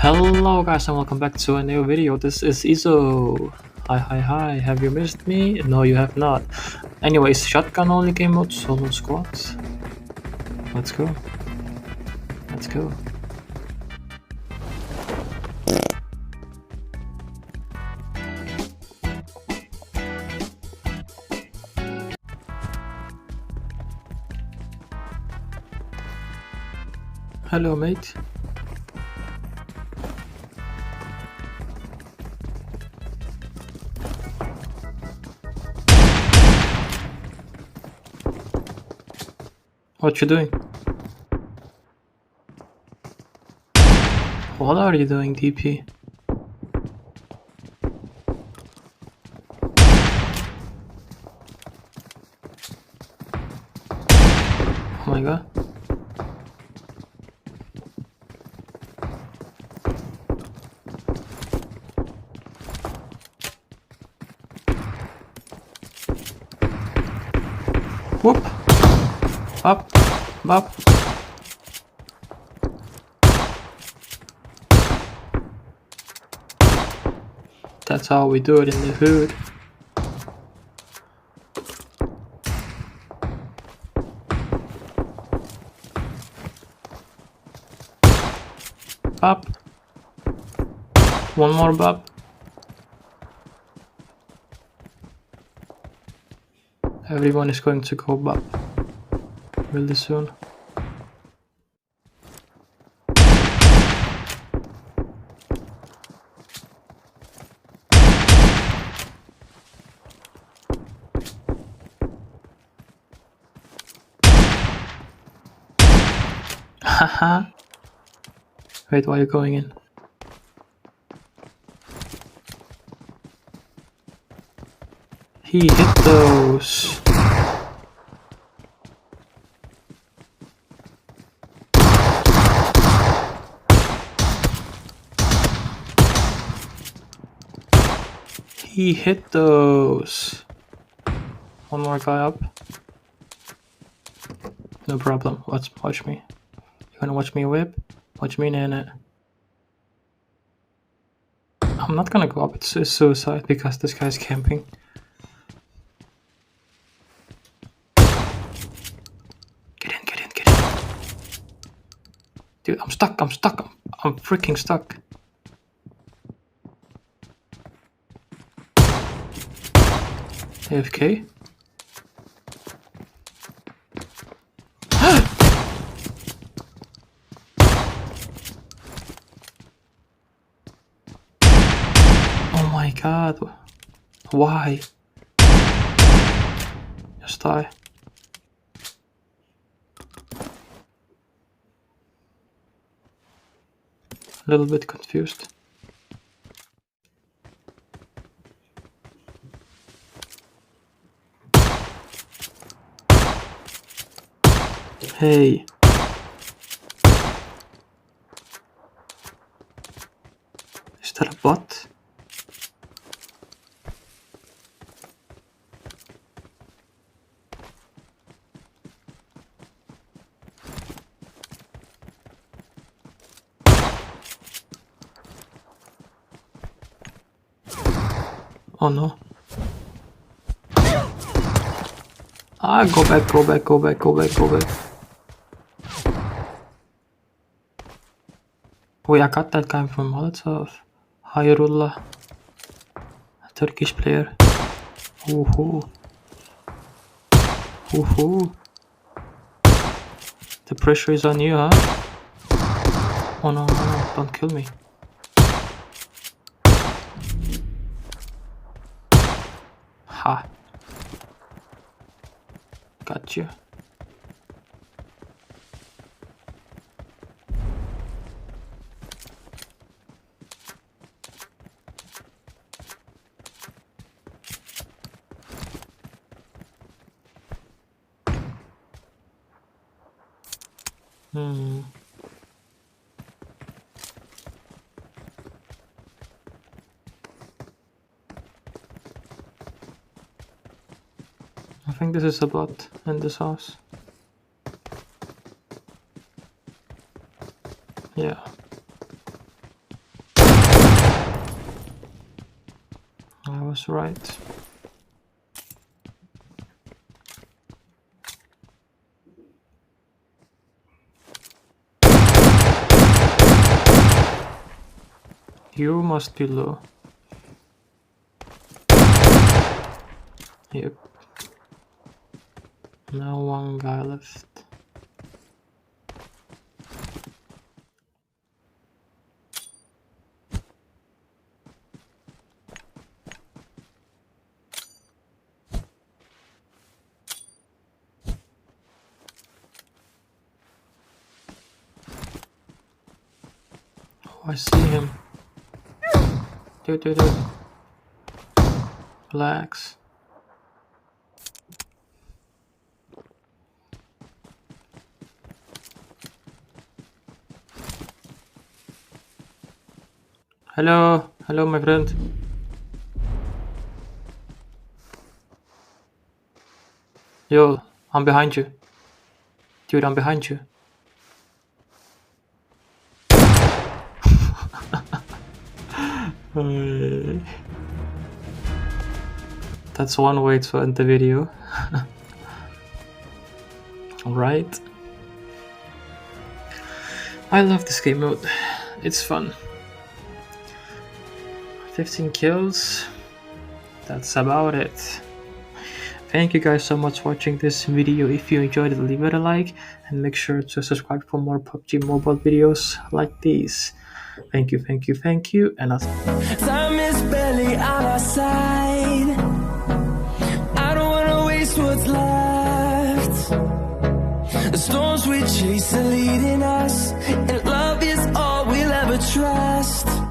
Hello guys and welcome back to a new video. This is Izo. Hi. Have you missed me? No, you have not. Anyways, shotgun only game mode, solo squads. Let's go. Hello mate. What you doing? What are you doing, DP? Oh my god. Whoop! Up! Bop! That's how we do it in the hood. Bop! One more bop. Everyone is going to go bop really soon. Haha. Wait, why are you going in? He hit those. He hit those. One more guy up. No problem. Watch me. You gonna watch me whip? Watch me nana. I'm not gonna go up. It's suicide because this guy's camping. Get in. Dude, I'm stuck. I'm freaking stuck. AFK. Oh my god. Why? Just die. A little bit confused. Hey. Is that a bot? Oh no. Ah, go back. Wait, I got that guy from Molotov. Hayrullah. Turkish player. Woohoo. The pressure is on you, huh? Oh no, don't kill me. Ha. Got you. I think this is a bot in this house. Yeah. was right. You must be low. Yep. Now one guy left. Oh, I see him. Dude. Relax. Hello, my friend. Yo, I'm behind you. Dude, I'm behind you. That's one way to end the video. Alright. I love this game mode. It's fun. 15 kills. That's about it. Thank you guys so much for watching this video. If you enjoyed it, leave it a like and make sure to subscribe for more PUBG mobile videos like these. Thank you, and time is barely on our side. I don't wanna waste what's left. The storms we chase are leading us, and love is all we'll ever trust.